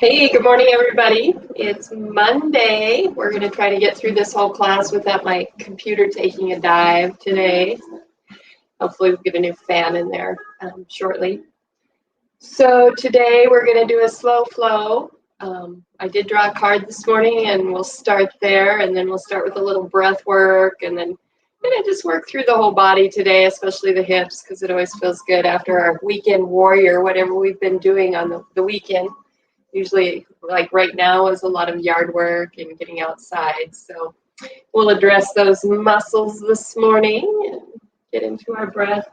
Hey, good morning, everybody. It's Monday. We're going to try to get through this whole class without my computer taking a dive today. Hopefully, we'll get a new fan in there shortly. So today we're going to do a slow flow. I did draw a card this morning, and we'll start there, and then we'll start with a little breath work, and then just work through the whole body today, especially the hips, because it always feels good after our weekend warrior, whatever we've been doing on the weekend. Usually, like right now, is a lot of yard work and getting outside. So we'll address those muscles this morning and get into our breath.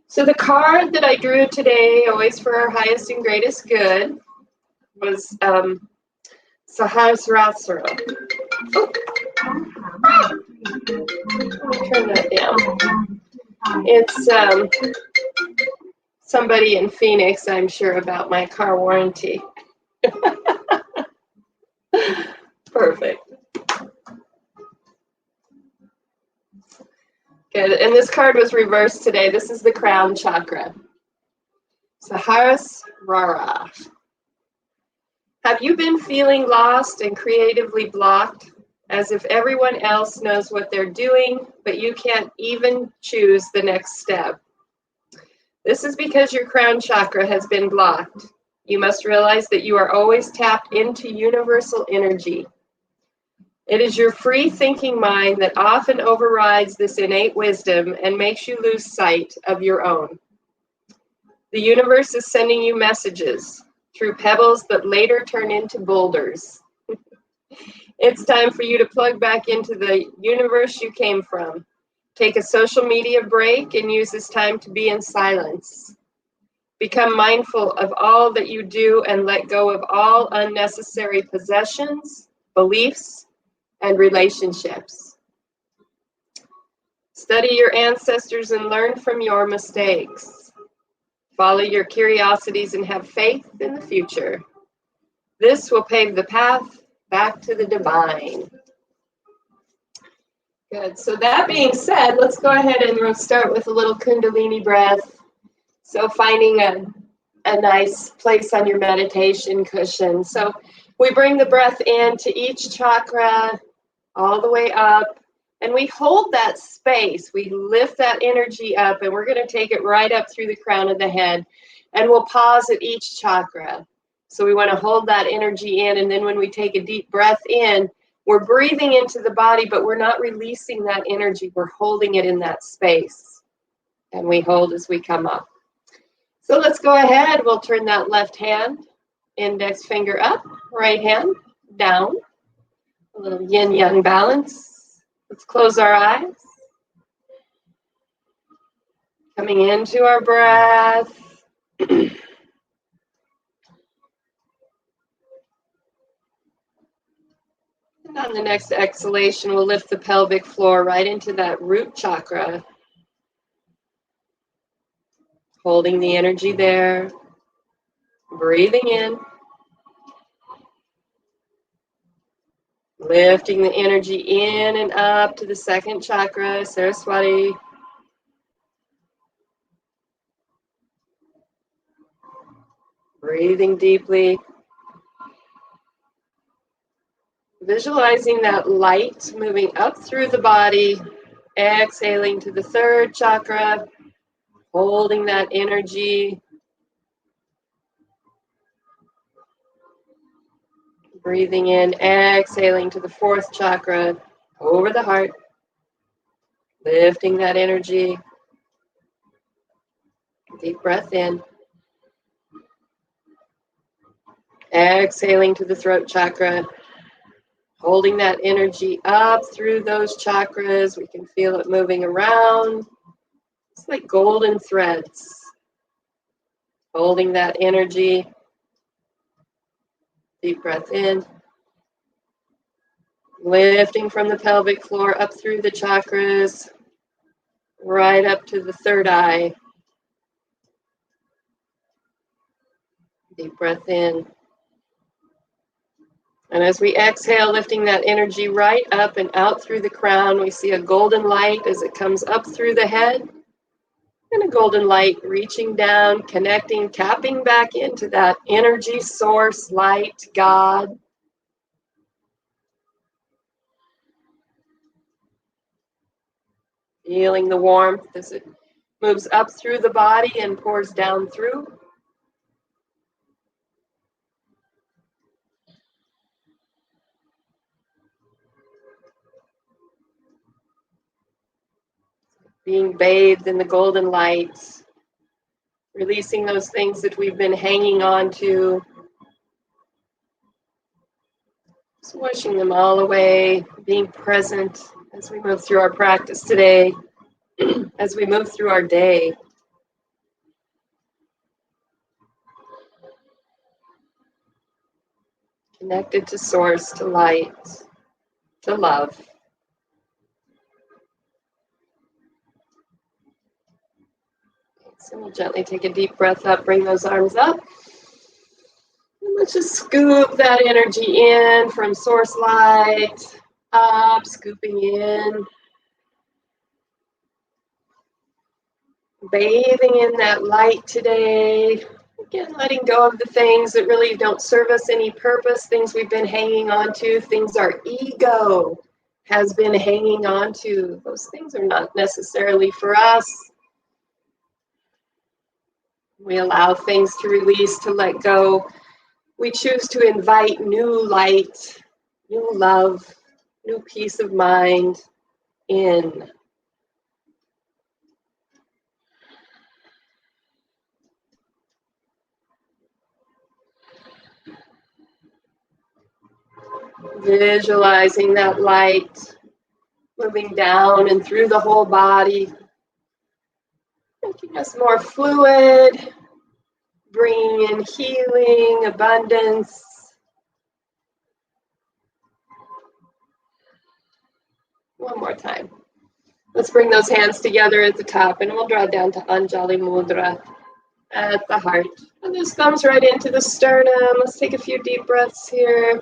So the card that I drew today, always for our highest and greatest good, was Sahasrara. Oh. Turn that down. It's somebody in Phoenix, I'm sure, about my car warranty. Perfect. Good. And this card was reversed today. This is the crown chakra. Sahasrara. Have you been feeling lost and creatively blocked, as if everyone else knows what they're doing, but you can't even choose the next step? This is because your crown chakra has been blocked. You must realize that you are always tapped into universal energy. It is your free thinking mind that often overrides this innate wisdom and makes you lose sight of your own. The universe is sending you messages through pebbles that later turn into boulders. It's time for you to plug back into the universe you came from. Take a social media break and use this time to be in silence. Become mindful of all that you do and let go of all unnecessary possessions, beliefs, and relationships. Study your ancestors and learn from your mistakes. Follow your curiosities and have faith in the future. This will pave the path back to the divine. Good. So that being said, let's go ahead and we'll start with a little Kundalini breath. So finding a nice place on your meditation cushion. So we bring the breath in to each chakra, all the way up, and we hold that space. We lift that energy up, and we're going to take it right up through the crown of the head, and we'll pause at each chakra. So we want to hold that energy in, and then when we take a deep breath in, we're breathing into the body, but we're not releasing that energy. We're holding it in that space, and we hold as we come up. So let's go ahead. We'll turn that left hand, index finger up, right hand down. A little yin-yang balance. Let's close our eyes. Coming into our breath. And on the next exhalation, we'll lift the pelvic floor right into that root chakra. Holding the energy there. Breathing in. Lifting the energy in and up to the second chakra, Saraswati. Breathing deeply. Visualizing that light moving up through the body. Exhaling to the third chakra. Holding that energy. Breathing in, exhaling to the fourth chakra, over the heart. Lifting that energy. Deep breath in. Exhaling to the throat chakra. Holding that energy up through those chakras. We can feel it moving around. It's like golden threads. Holding that energy. Deep breath in. Lifting from the pelvic floor up through the chakras, right up to the third eye. Deep breath in. And as we exhale, lifting that energy right up and out through the crown, we see a golden light as it comes up through the head, and a golden light reaching down, connecting, tapping back into that energy source, light, God. Feeling the warmth as it moves up through the body and pours down through. Being bathed in the golden light, releasing those things that we've been hanging on to, just washing them all away, being present as we move through our practice today, as we move through our day. Connected to source, to light, to love. So we'll gently take a deep breath up, bring those arms up. And let's just scoop that energy in from source light, up, scooping in. Bathing in that light today. Again, letting go of the things that really don't serve us any purpose, things we've been hanging on to, things our ego has been hanging on to. Those things are not necessarily for us. We allow things to release, to let go. We choose to invite new light, new love, new peace of mind in. Visualizing that light moving down and through the whole body, making us more fluid, bringing in healing, abundance. One more time. Let's bring those hands together at the top and we'll draw down to Anjali Mudra at the heart. And those thumbs right into the sternum. Let's take a few deep breaths here.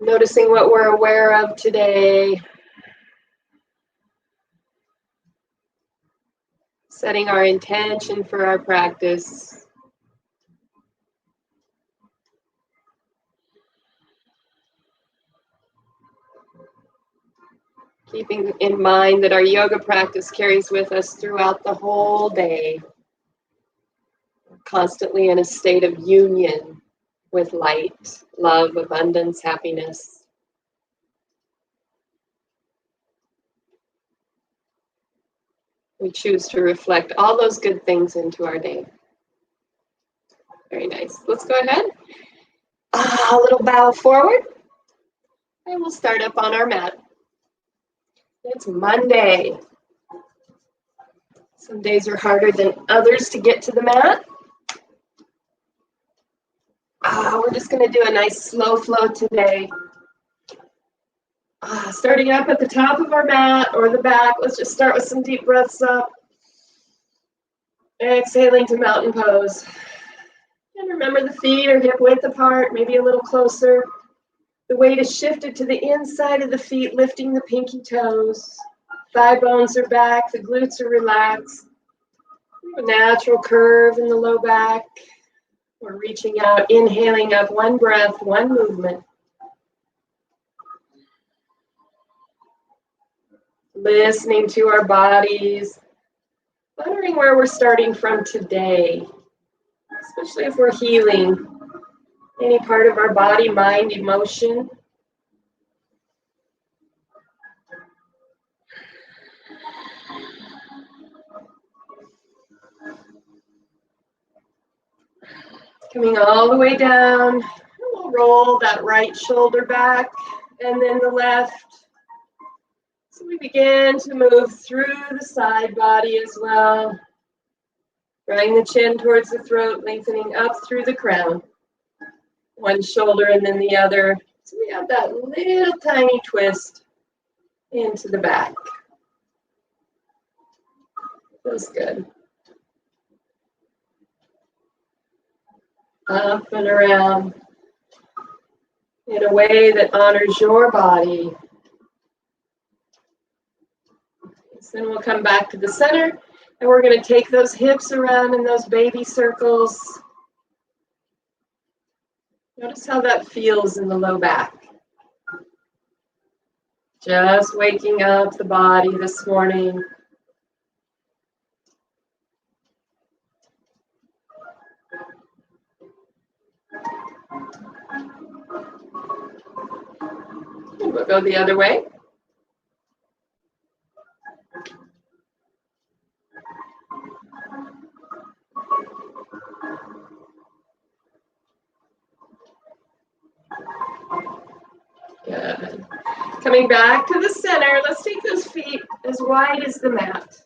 Noticing what we're aware of today. Setting our intention for our practice. Keeping in mind that our yoga practice carries with us throughout the whole day. Constantly in a state of union with light, love, abundance, happiness. We choose to reflect all those good things into our day. Very nice. Let's go ahead. A little bow forward. And we'll start up on our mat. It's Monday. Some days are harder than others to get to the mat. We're just going to do a nice slow flow today. Starting up at the top of our mat or the back, let's just start with some deep breaths up. Exhaling to mountain pose. And remember the feet are hip width apart, maybe a little closer. The weight is shifted to the inside of the feet, lifting the pinky toes. Thigh bones are back, the glutes are relaxed. A natural curve in the low back. We're reaching out, inhaling up, one breath, one movement. Listening to our bodies, wondering where we're starting from today, especially if we're healing any part of our body, mind, emotion. Coming all the way down, we'll roll that right shoulder back and then the left. So we begin to move through the side body as well. Drawing the chin towards the throat, lengthening up through the crown. One shoulder and then the other. So we have that little tiny twist into the back. Feels good. Up and around in a way that honors your body. So then we'll come back to the center, and we're going to take those hips around in those baby circles. Notice how that feels in the low back. Just waking up the body this morning. And we'll go the other way. Good. Coming back to the center, let's take those feet as wide as the mat.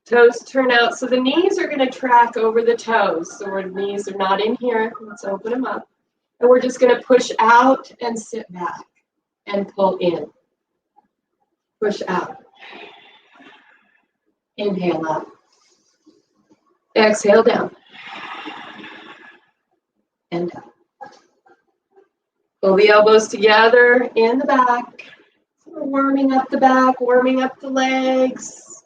Toes turn out, so the knees are going to track over the toes. So our knees are not in here. Let's open them up. And we're just going to push out and sit back and pull in. Push out. Inhale up. Exhale down. And up. Pull the elbows together in the back. So we're warming up the back, warming up the legs.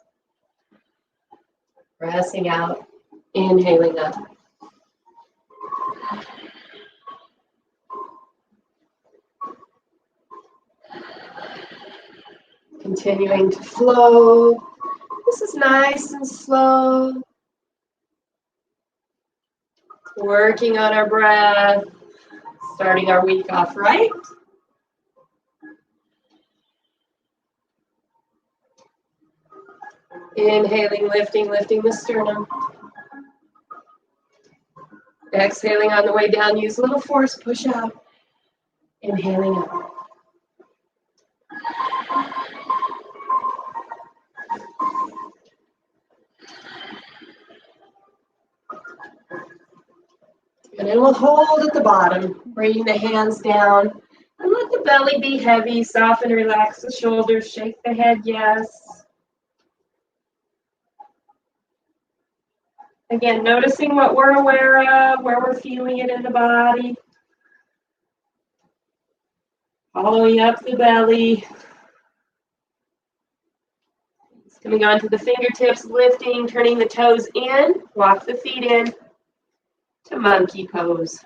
Pressing out, inhaling up. Continuing to flow. This is nice and slow. Working on our breath. Starting our week off right. Inhaling, lifting the sternum. Exhaling on the way down, use a little force, push out. Inhaling up. And then we'll hold at the bottom, bringing the hands down. And let the belly be heavy, soften, relax the shoulders, shake the head, yes. Again, noticing what we're aware of, where we're feeling it in the body. Following up the belly. Coming onto the fingertips, lifting, turning the toes in, walk the feet in to monkey pose.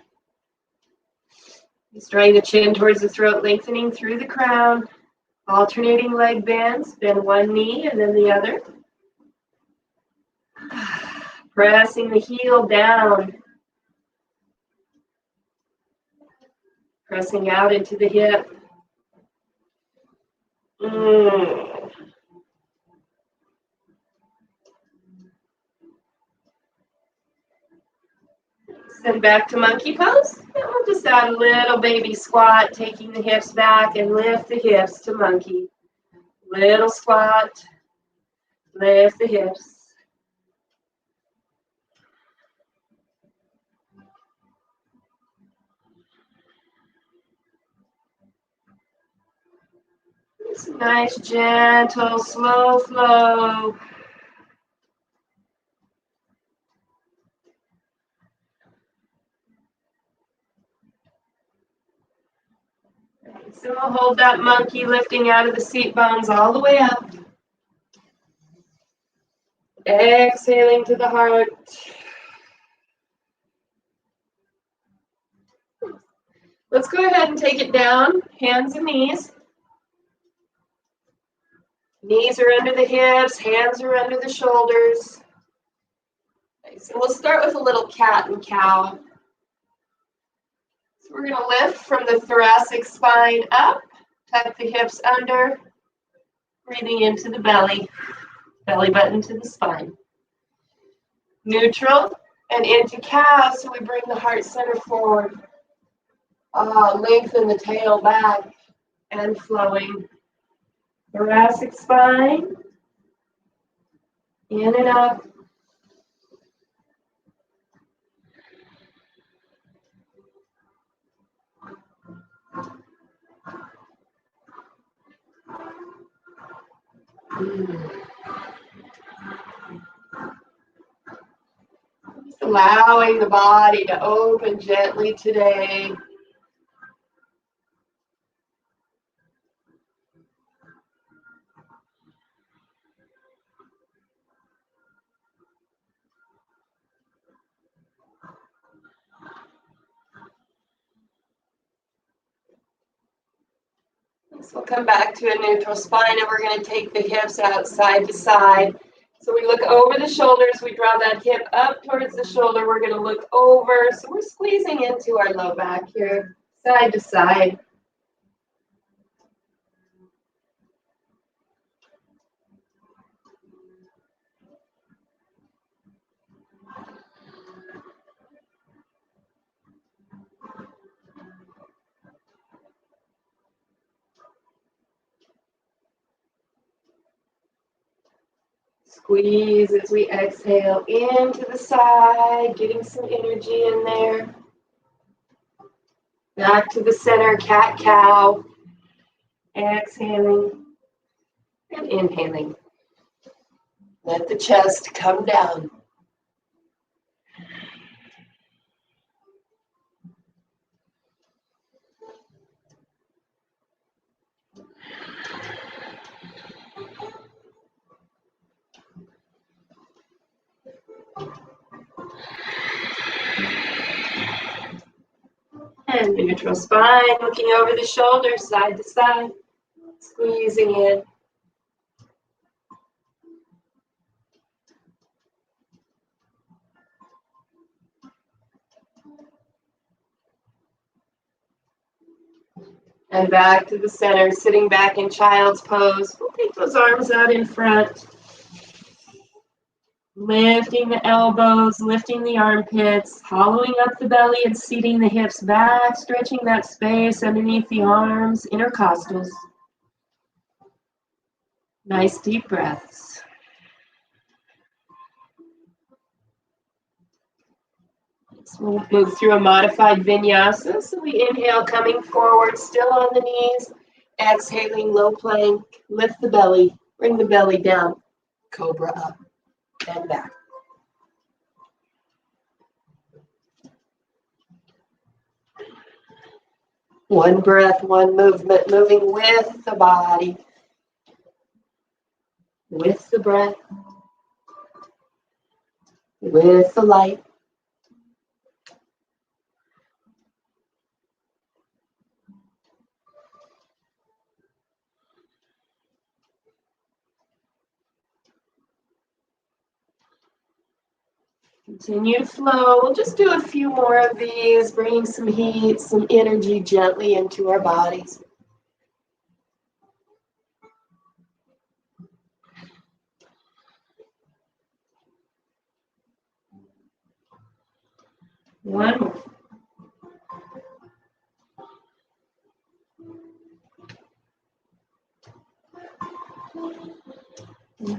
Just drawing the chin towards the throat, lengthening through the crown. Alternating leg bends, bend one knee and then the other. Pressing the heel down. Pressing out into the hip. Send back to monkey pose. And we'll just add a little baby squat, taking the hips back and lift the hips to monkey. Little squat, lift the hips. It's a nice, gentle, slow flow. So we'll hold that monkey, lifting out of the seat bones all the way up. Exhaling to the heart. Let's go ahead and take it down, hands and knees. Knees are under the hips, hands are under the shoulders. Okay, so we'll start with a little cat and cow. So we're going to lift from the thoracic spine up, tuck the hips under, breathing into the belly, belly button to the spine. Neutral and into cow, so we bring the heart center forward. Lengthen the tail back and flowing. Thoracic spine, in and up. Just allowing the body to open gently today. So we'll come back to a neutral spine, and we're going to take the hips out side to side. So we look over the shoulders, we draw that hip up towards the shoulder, we're going to look over. So we're squeezing into our low back here, side to side. Squeeze as we exhale into the side, getting some energy in there. Back to the center, cat-cow. Exhaling and inhaling. Let the chest come down. And neutral spine, looking over the shoulders, side to side, squeezing in. And back to the center, sitting back in child's pose. We'll take those arms out in front. Lifting the elbows, lifting the armpits, hollowing up the belly and seating the hips back, stretching that space underneath the arms, intercostals. Nice deep breaths. So we'll move through a modified vinyasa. So we inhale, coming forward, still on the knees. Exhaling, low plank, lift the belly, bring the belly down. Cobra up and back. One breath, one movement, moving with the body, with the breath, with the light. Continue to flow. We'll just do a few more of these, bringing some heat, some energy gently into our bodies. One more.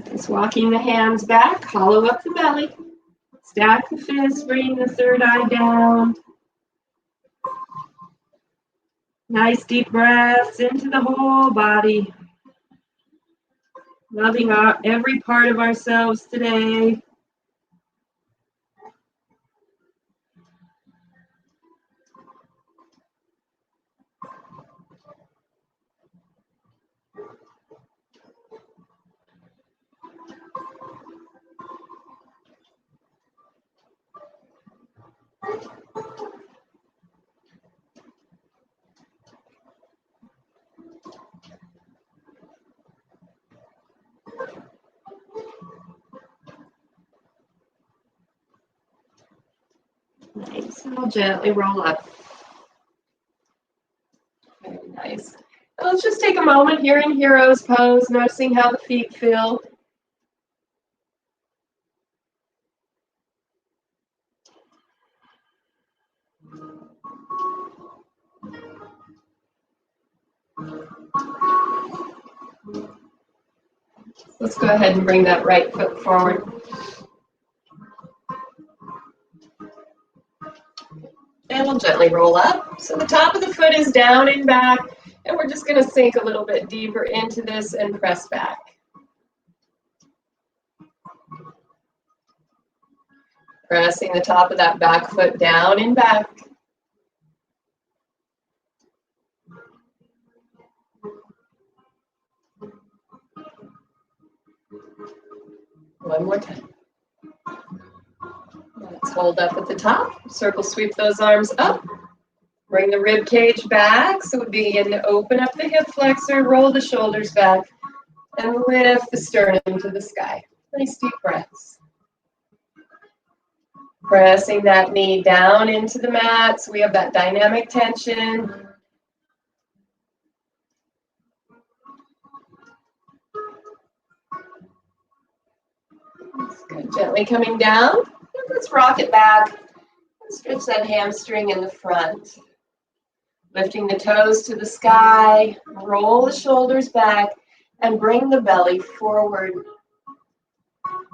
Just walking the hands back, hollow up the belly. Stack the fists, bring the third eye down. Nice deep breaths into the whole body. Loving every part of ourselves today. Nice, and we'll gently roll up. Very nice. And let's just take a moment here in Hero's Pose, noticing how the feet feel. Let's go ahead and bring that right foot forward. And we'll gently roll up. So the top of the foot is down and back, and we're just going to sink a little bit deeper into this and press back. Pressing the top of that back foot down and back. One more time. Let's hold up at the top. Circle sweep those arms up. Bring the rib cage back, so we begin to open up the hip flexor, roll the shoulders back, and lift the sternum to the sky. Nice deep breaths. Pressing that knee down into the mat, so we have that dynamic tension. That's good. Gently coming down. Let's rock it back. Stretch that hamstring in the front. Lifting the toes to the sky, roll the shoulders back, and bring the belly forward.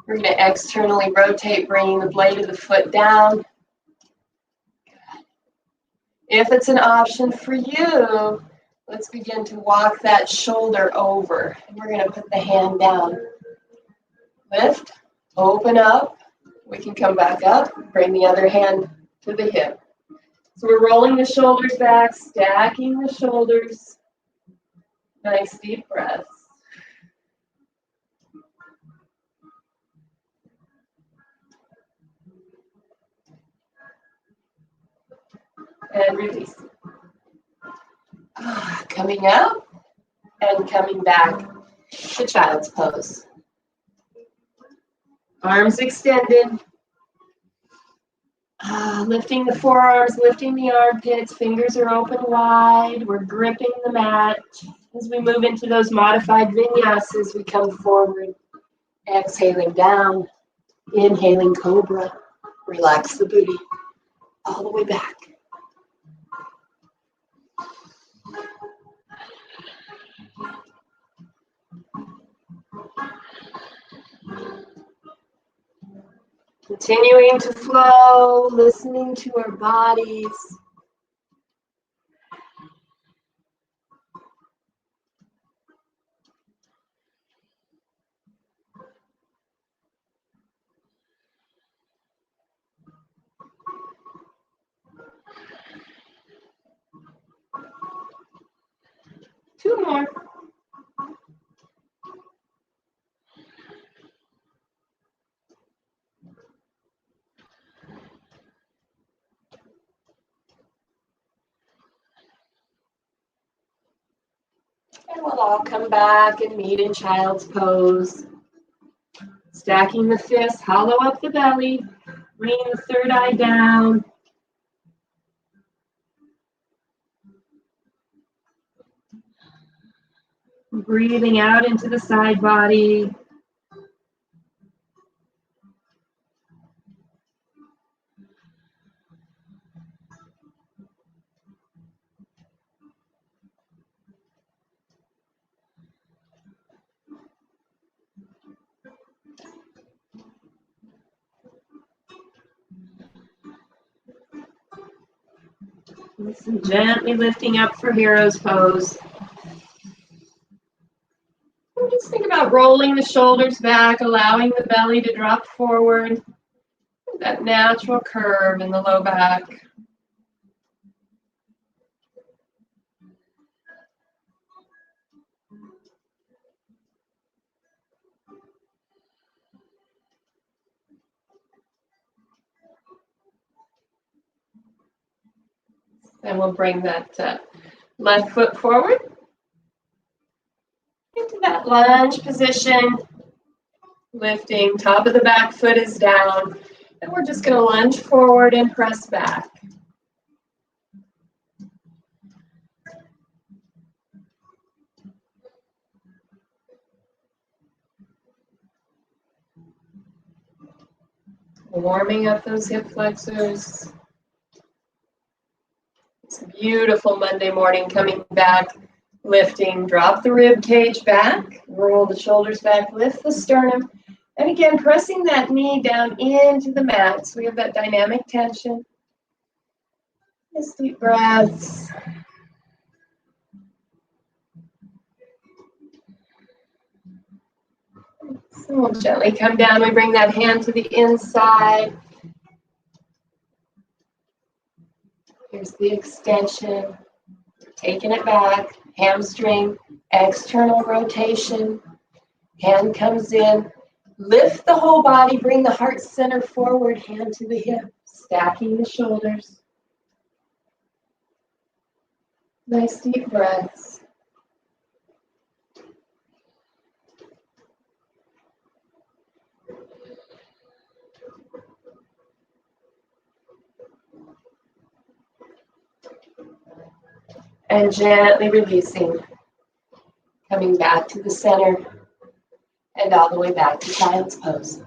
We're going to externally rotate, bringing the blade of the foot down. If it's an option for you, let's begin to walk that shoulder over. And we're going to put the hand down. Lift, open up. We can come back up, bring the other hand to the hip. So we're rolling the shoulders back, stacking the shoulders. Nice deep breaths. And release. Coming up and coming back to child's pose. Arms extended. Lifting the forearms, lifting the armpits, fingers are open wide. We're gripping the mat. As we move into those modified vinyasas, we come forward. Exhaling down, inhaling cobra. Relax the booty all the way back. Continuing to flow, listening to our bodies. Two more. And we'll all come back and meet in child's pose. Stacking the fists, hollow up the belly, bringing the third eye down. Breathing out into the side body. Listen, gently lifting up for hero's pose. And just think about rolling the shoulders back, allowing the belly to drop forward. That natural curve in the low back. And we'll bring that left foot forward into that lunge position. Lifting, top of the back foot is down. And we're just going to lunge forward and press back. Warming up those hip flexors. It's a beautiful Monday morning. Coming back, lifting, drop the rib cage back, roll the shoulders back, lift the sternum, and again pressing that knee down into the mat so we have that dynamic tension. Nice deep breaths. So we'll gently come down. We bring that hand to the inside. Here's the extension. Taking it back. Hamstring, external rotation. Hand comes in. Lift the whole body. Bring the heart center forward. Hand to the hip. Stacking the shoulders. Nice deep breaths. And gently releasing, coming back to the center and all the way back to child's pose.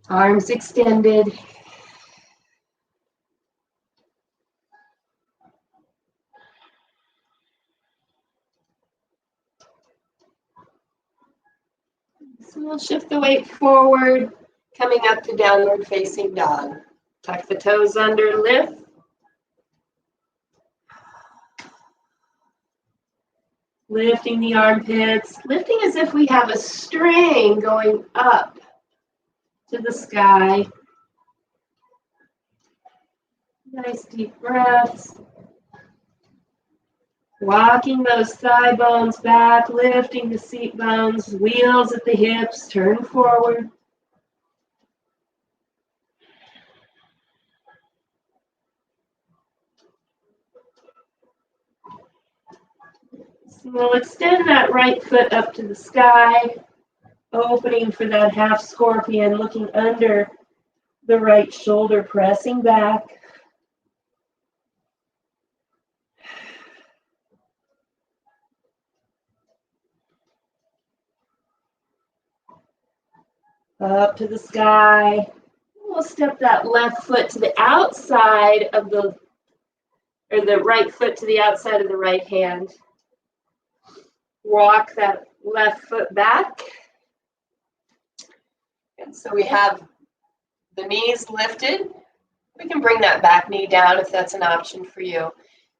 Arms extended. So we'll shift the weight forward, coming up to downward facing dog. Tuck the toes under, lift. Lifting the armpits, lifting as if we have a string going up to the sky. Nice deep breaths. Walking those thigh bones back, lifting the seat bones, wheels at the hips, turn forward. So we'll extend that right foot up to the sky, opening for that half scorpion, looking under the right shoulder, pressing back. Up to the sky. We'll step that left foot to the outside of the right foot to the outside of the right hand. Walk that left foot back. And so we have the knees lifted. We can bring that back knee down if that's an option for you.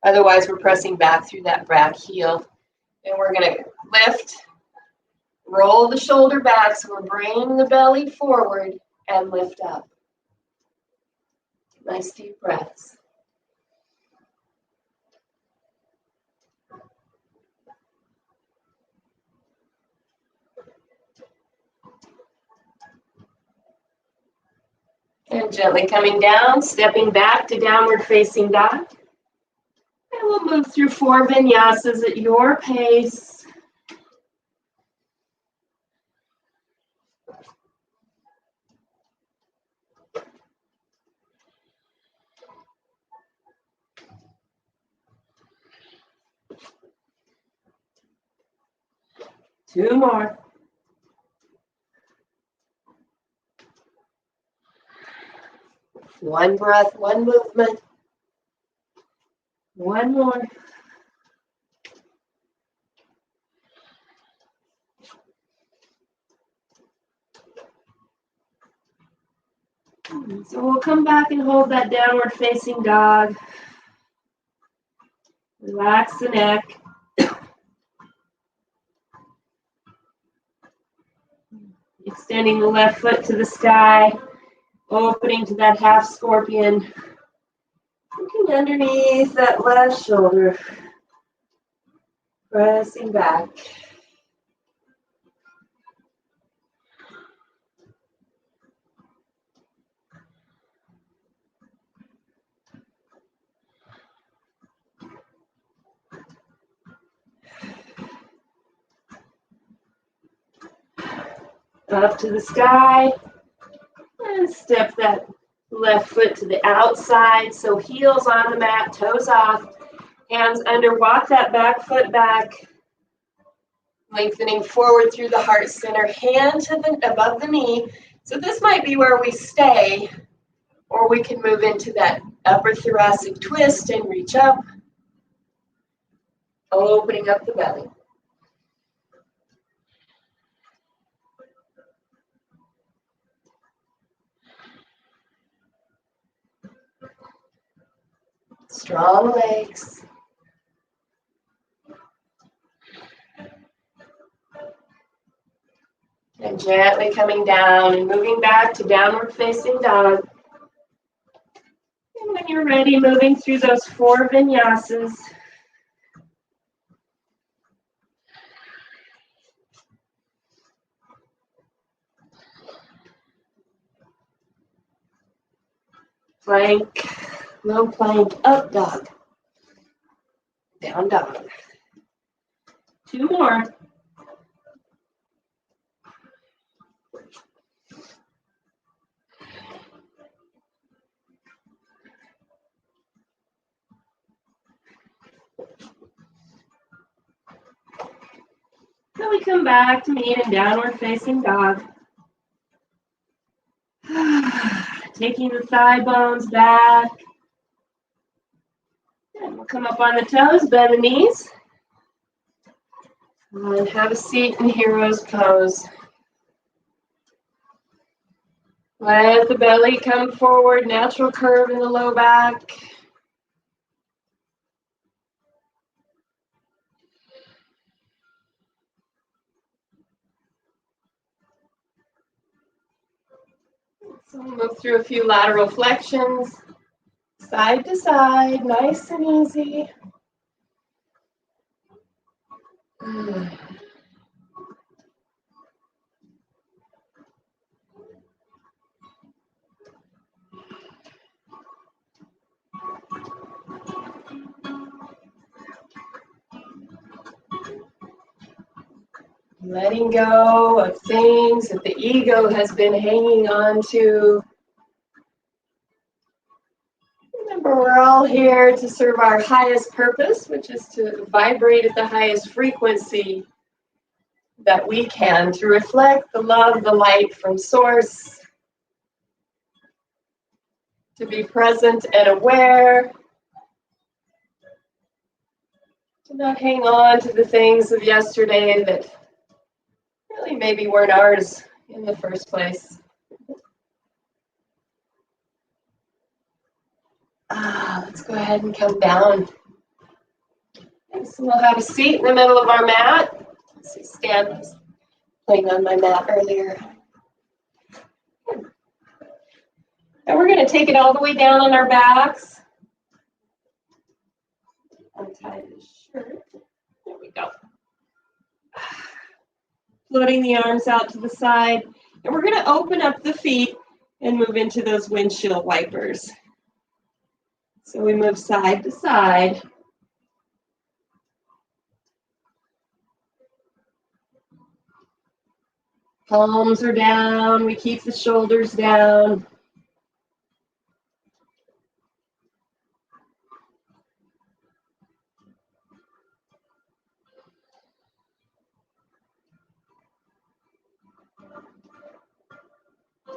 Otherwise, we're pressing back through that back heel. And we're going to lift, roll the shoulder back, so we're bringing the belly forward and lift up. Nice deep breaths. And gently coming down, stepping back to downward facing dog. And we'll move through 4 vinyasas at your pace. Two more. One breath, one movement. One more. So we'll come back and hold that downward facing dog. Relax the neck. Extending the left foot to the sky. Opening to that half scorpion. Looking underneath that left shoulder. Pressing back. Up to the sky. And step that left foot to the outside. So heels on the mat, toes off, hands under. Walk that back foot back. Lengthening forward through the heart center, hand to above the knee. So this might be where we stay, or we can move into that upper thoracic twist and reach up, opening up the belly. Strong legs. And gently coming down and moving back to downward facing dog. And when you're ready, moving through those 4 vinyasas. Plank, low plank, up dog. Down dog. 2 more. Then we come back to meet in downward facing dog. Taking the thigh bones back. And we'll come up on the toes, bend the knees. And have a seat in hero's pose. Let the belly come forward, natural curve in the low back. So we'll move through a few lateral flexions, side to side, nice and easy. Letting go of things that the ego has been hanging on to. Remember, we're all here to serve our highest purpose, which is to vibrate at the highest frequency that we can, to reflect the love, the light from Source, to be present and aware, to not hang on to the things of yesterday that really maybe weren't ours in the first place. Let's go ahead and come down. Okay, so we'll have a seat in the middle of our mat. Let's see, Stan was playing on my mat earlier. And we're going to take it all the way down on our backs. Untie the shirt. There we go. Floating the arms out to the side. And we're going to open up the feet and move into those windshield wipers. So we move side to side. Palms are down. We keep the shoulders down.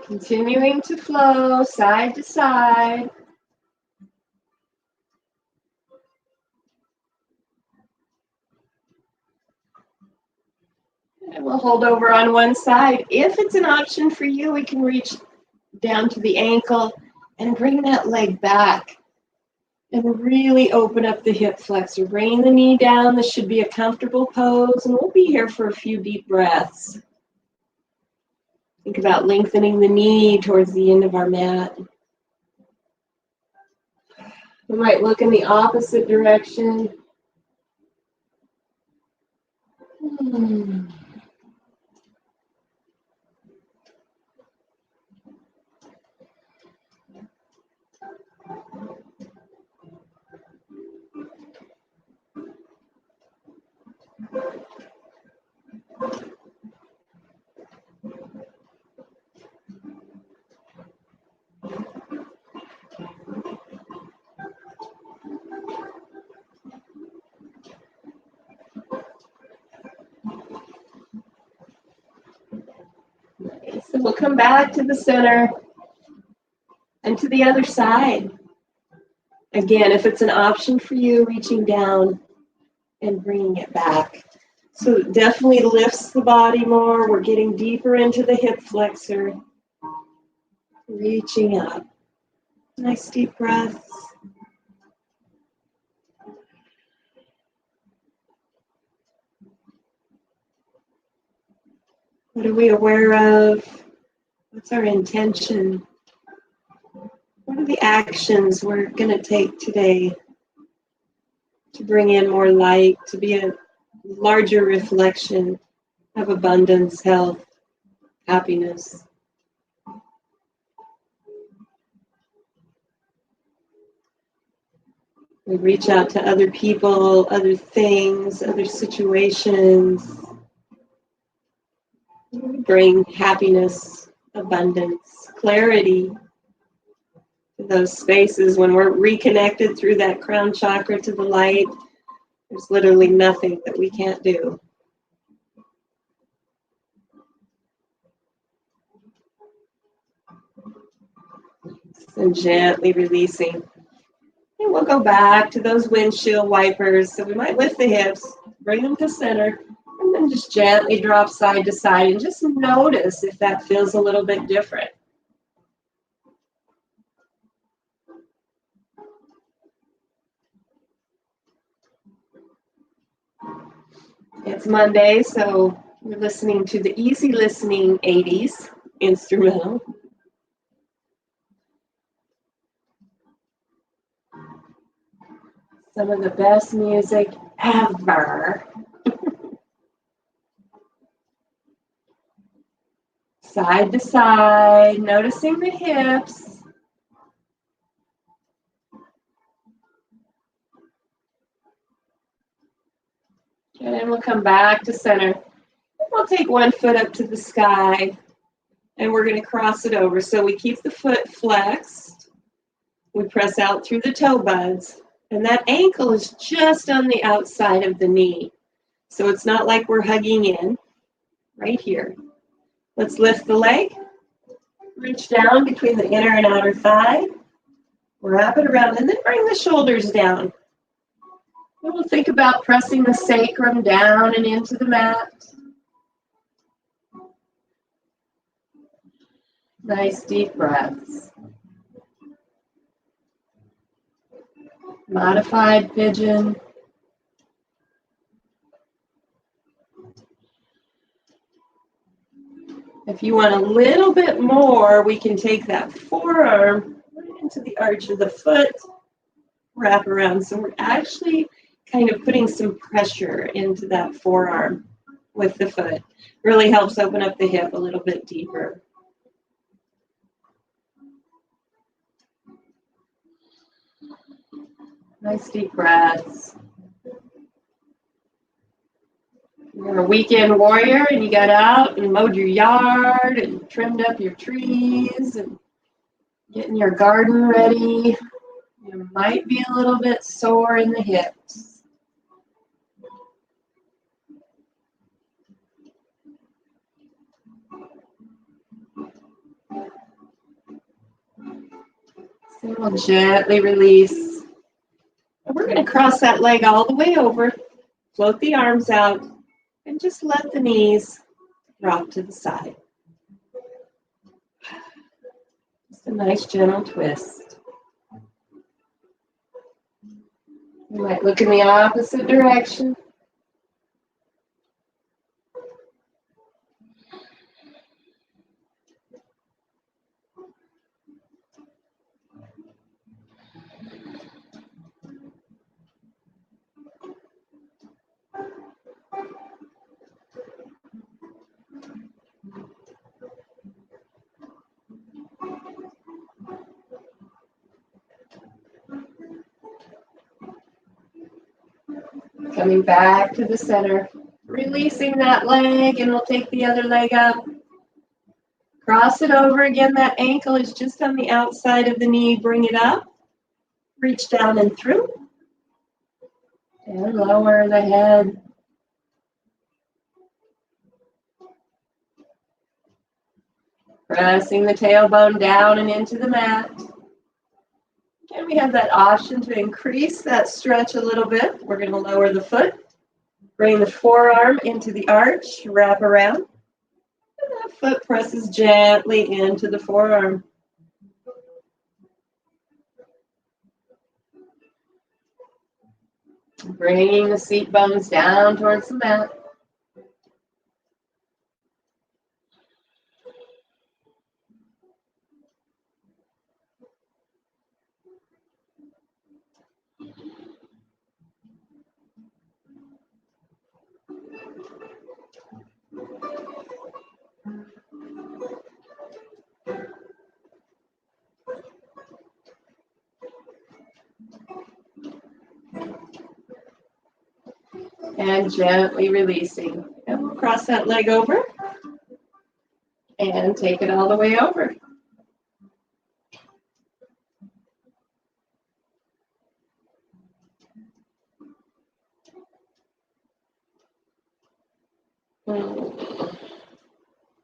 Continuing to flow side to side. And we'll hold over on one side. If it's an option for you, we can reach down to the ankle and bring that leg back and really open up the hip flexor. Bringing the knee down. This should be a comfortable pose, and we'll be here for a few deep breaths. Think about lengthening the knee towards the end of our mat. We might look in the opposite direction. So we'll come back to the center and to the other side. Again, if it's an option for you, reaching down and bringing it back. So it definitely lifts the body more. We're getting deeper into the hip flexor. Reaching up. Nice deep breaths. What are we aware of? What's our intention? What are the actions we're going to take today to bring in more light, to be a larger reflection of abundance, health, happiness? We reach out to other people, other things, other situations. We bring happiness, abundance, clarity to those spaces. When we're reconnected through that crown chakra to the light, there's literally nothing that we can't do. And gently releasing. And we'll go back to those windshield wipers. So we might lift the hips, bring them to center, and then just gently drop side to side and just notice if that feels a little bit different. It's Monday, so we're listening to the Easy Listening 80s instrumental. Some of the best music ever. Side to side, noticing the hips. And then we'll come back to center. We'll take one foot up to the sky, and we're going to cross it over. So we keep the foot flexed. We press out through the toe buds, and that ankle is just on the outside of the knee. So it's not like we're hugging in, right here. Let's lift the leg, reach down between the inner and outer thigh, wrap it around, and then bring the shoulders down. And we'll think about pressing the sacrum down and into the mat. Nice deep breaths. Modified pigeon. If you want a little bit more, we can take that forearm right into the arch of the foot, wrap around. So we're actually kind of putting some pressure into that forearm with the foot. Really helps open up the hip a little bit deeper. Nice deep breaths. You're a weekend warrior and you got out and mowed your yard and trimmed up your trees and getting your garden ready. You might be a little bit sore in the hips. So we'll gently release. And we're going to cross that leg all the way over, float the arms out, and just let the knees drop to the side. Just a nice gentle twist. You might look in the opposite direction. Coming back to the center, releasing that leg, and we'll take the other leg up. Cross it over again. That ankle is just on the outside of the knee. Bring it up. Reach down and through. And lower the head. Pressing the tailbone down and into the mat. And we have that option to increase that stretch a little bit. We're going to lower the foot, bring the forearm into the arch, wrap around, and that foot presses gently into the forearm. Bringing the seat bones down towards the mat. And gently releasing. And we'll cross that leg over and take it all the way over.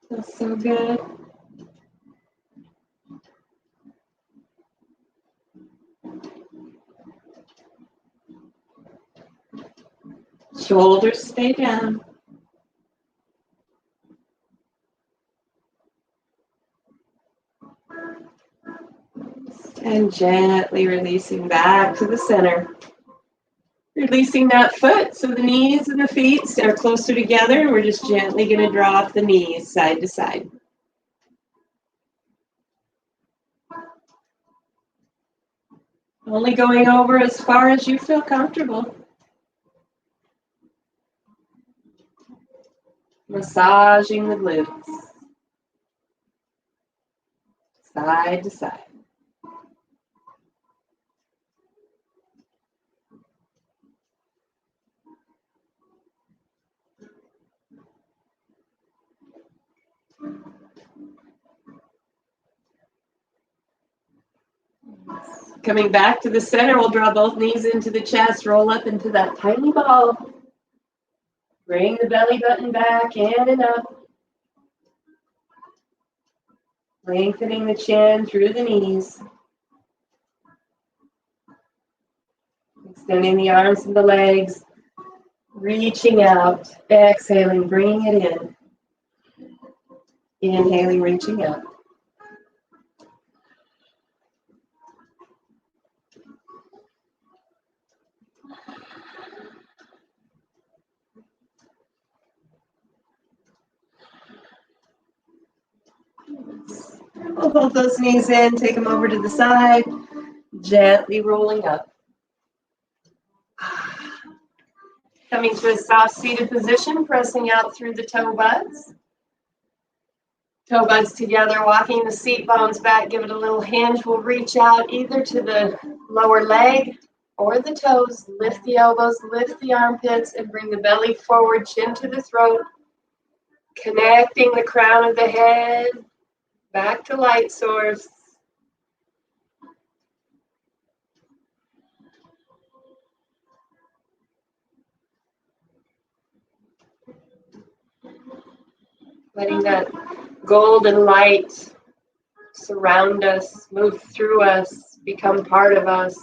That's so good. Shoulders stay down. And gently releasing back to the center. Releasing that foot so the knees and the feet are closer together, and we're just gently going to drop the knees side to side. Only going over as far as you feel comfortable. Massaging the glutes. Side to side. Coming back to the center, we'll draw both knees into the chest, roll up into that tiny ball. Bring the belly button back in and up. Lengthening the chin through the knees. Extending the arms and the legs. Reaching out. Exhaling, bringing it in. Inhaling, reaching out. We'll hold those knees in, take them over to the side, gently rolling up. Coming to a soft seated position, pressing out through the toe buds. Toe buds together, walking the seat bones back, give it a little hinge. We'll reach out either to the lower leg or the toes. Lift the elbows, lift the armpits, and bring the belly forward, chin to the throat. Connecting the crown of the head back to light source. Letting that golden light surround us, move through us, become part of us.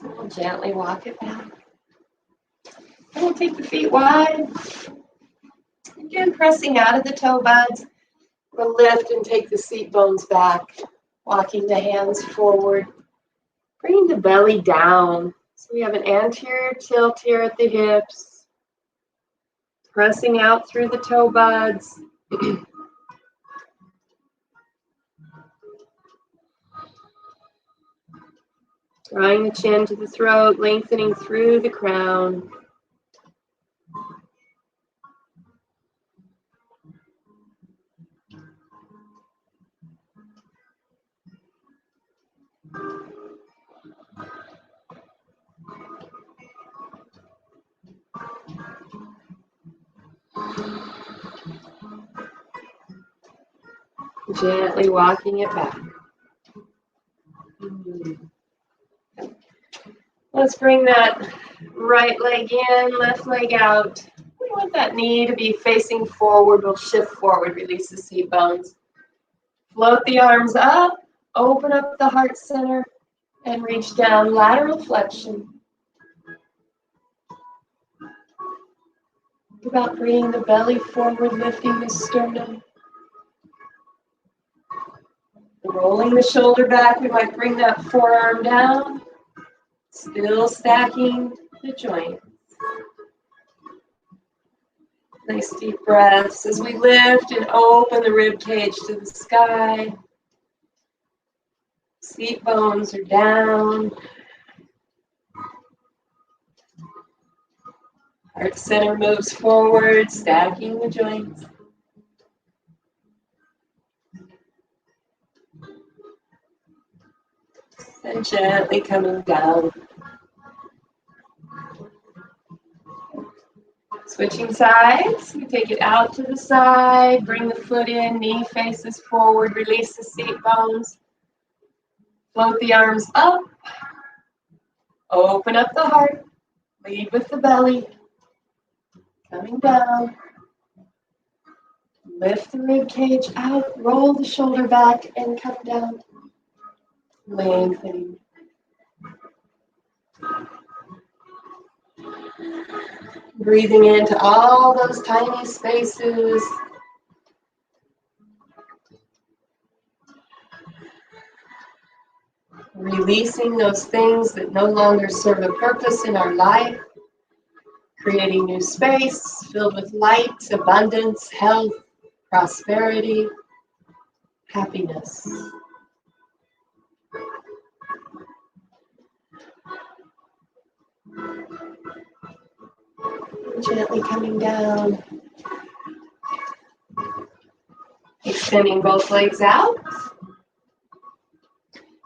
So we'll gently walk it back. And we'll take the feet wide. Again, pressing out of the toe buds. We'll lift and take the seat bones back. Walking the hands forward. Bringing the belly down. So we have an anterior tilt here at the hips. Pressing out through the toe buds. Drawing the chin to the throat, lengthening through the crown. Gently walking it back. Let's bring that right leg in, left leg out. We want that knee to be facing forward. We'll shift forward, release the seat bones. Float the arms up, open up the heart center, and reach down, lateral flexion. Think about bringing the belly forward, lifting the sternum. Rolling the shoulder back, we might bring that forearm down. Still stacking the joint. Nice deep breaths as we lift and open the rib cage to the sky. Seat bones are down. Heart center moves forward, stacking the joints. And gently coming down. Switching sides, we take it out to the side, bring the foot in, knee faces forward, release the seat bones. Float the arms up, open up the heart, lead with the belly, coming down. Lift the rib cage out, roll the shoulder back and come down. Lengthening. Breathing into all those tiny spaces. Releasing those things that no longer serve a purpose in our life. Creating new space filled with light, abundance, health, prosperity, happiness. Gently coming down. Extending both legs out.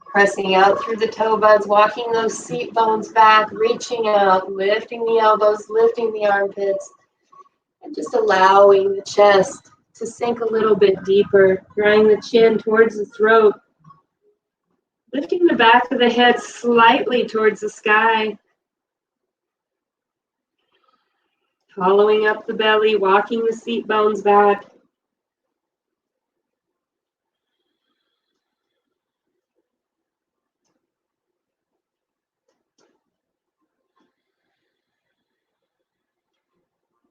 Pressing out through the toe buds, walking those seat bones back, reaching out, lifting the elbows, lifting the armpits, and just allowing the chest to sink a little bit deeper, drawing the chin towards the throat, lifting the back of the head slightly towards the sky, hollowing up the belly, walking the seat bones back.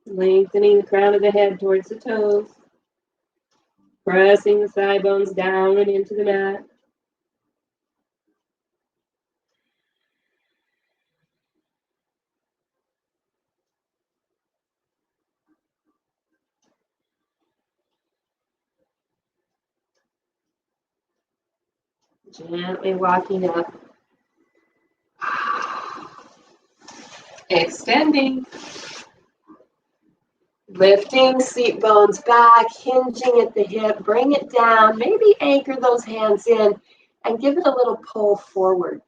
Lengthening the crown of the head towards the toes. Pressing the thigh bones down and into the mat. Gently walking up. Extending. Lifting seat bones back, hinging at the hip, bring it down, maybe anchor those hands in and give it a little pull forward.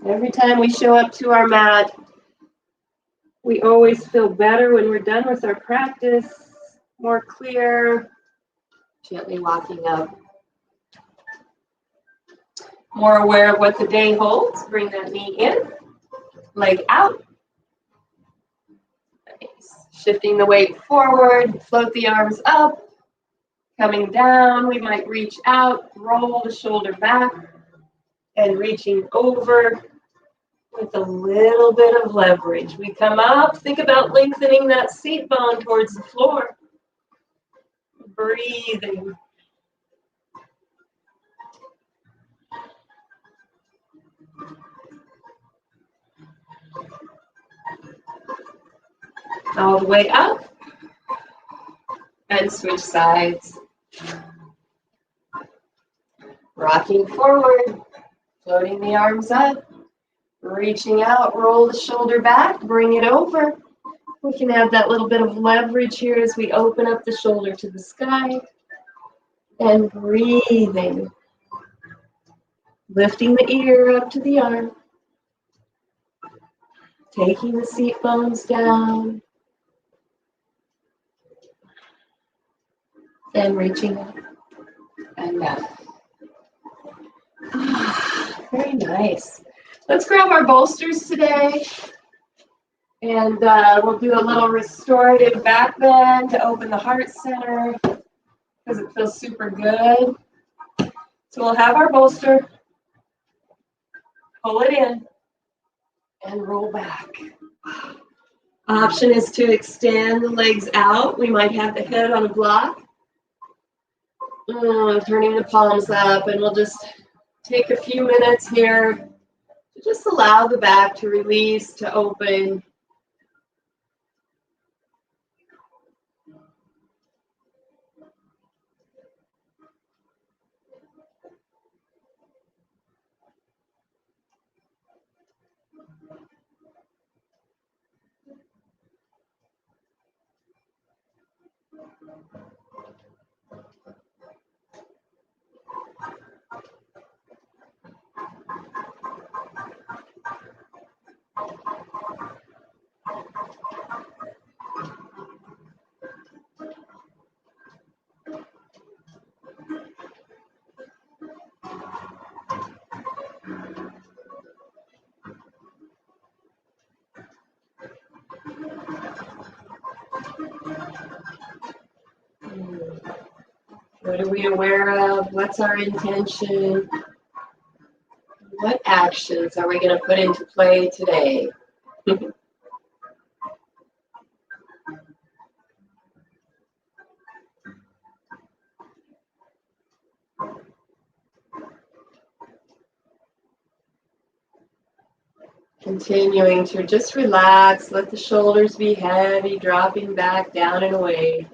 Every time we show up to our mat, we always feel better when we're done with our practice, more clear, gently walking up. More aware of what the day holds. Bring that knee in, leg out. Nice. Shifting the weight forward, float the arms up. Coming down, we might reach out, roll the shoulder back, and reaching over with a little bit of leverage. We come up, think about lengthening that seat bone towards the floor. Breathing. All the way up. And switch sides. Rocking forward, floating the arms up. Reaching out, roll the shoulder back, bring it over. We can add that little bit of leverage here as we open up the shoulder to the sky. And breathing. Lifting the ear up to the arm. Taking the seat bones down. And reaching up and down. Very nice. Let's grab our bolsters today, and we'll do a little restorative back bend to open the heart center because it feels super good. So we'll have our bolster, pull it in, and roll back. Option is to extend the legs out. We might have the head on a block. Turning the palms up, and we'll just take a few minutes here to just allow the back to release, to open. What are we aware of? What's our intention? What actions are we going to put into play today? Continuing to just relax, let the shoulders be heavy, dropping back down and away.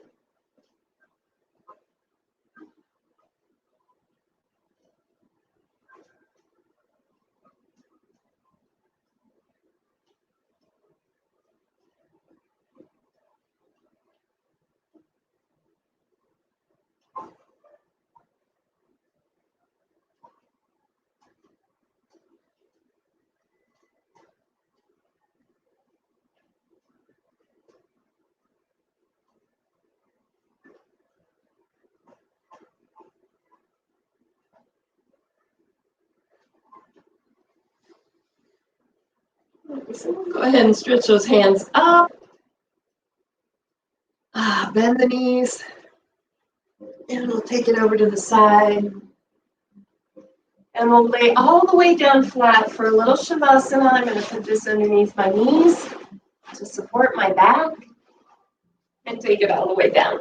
So we'll go ahead and stretch those hands up. Bend the knees. And we'll take it over to the side. And we'll lay all the way down flat for a little Shavasana. I'm going to put this underneath my knees to support my back. And take it all the way down.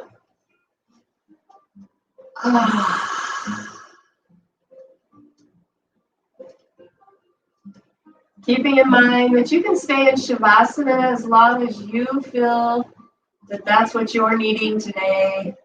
Keeping in mind that you can stay in Shavasana as long as you feel that that's what you're needing today.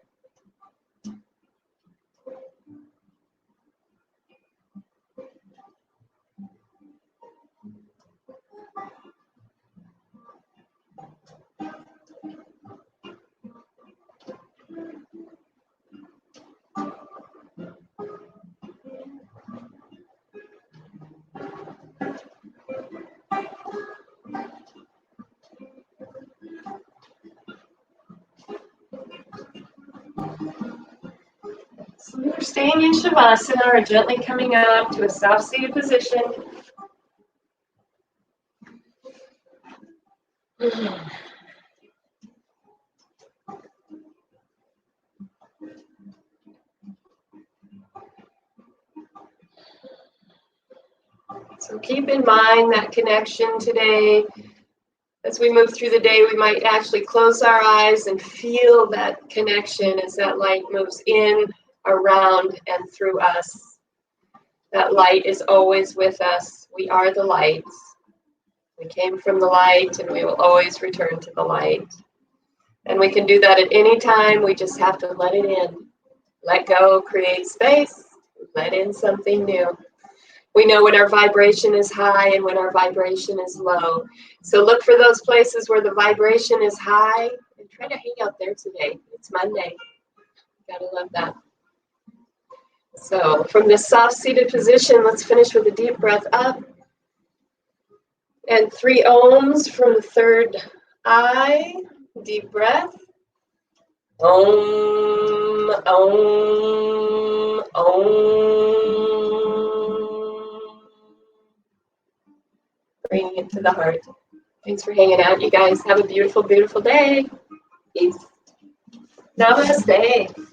So we're staying in Shavasana or gently coming up to a soft seated position. So keep in mind that connection today. As we move through the day, we might actually close our eyes and feel that connection as that light moves in, around, and through us. That light is always with us. We are the lights. We came from the light, and we will always return to the light. And we can do that at any time. We just have to let it in. Let go, create space, let in something new. We know when our vibration is high and when our vibration is low. So look for those places where the vibration is high and try to hang out there today. It's Monday. Gotta love that. So from this soft seated position, let's finish with a deep breath up. And 3 ohms from the third eye. Deep breath. Om, om, om. Bringing it to the heart. Thanks for hanging out, you guys. Have a beautiful, beautiful day. Peace. Namaste.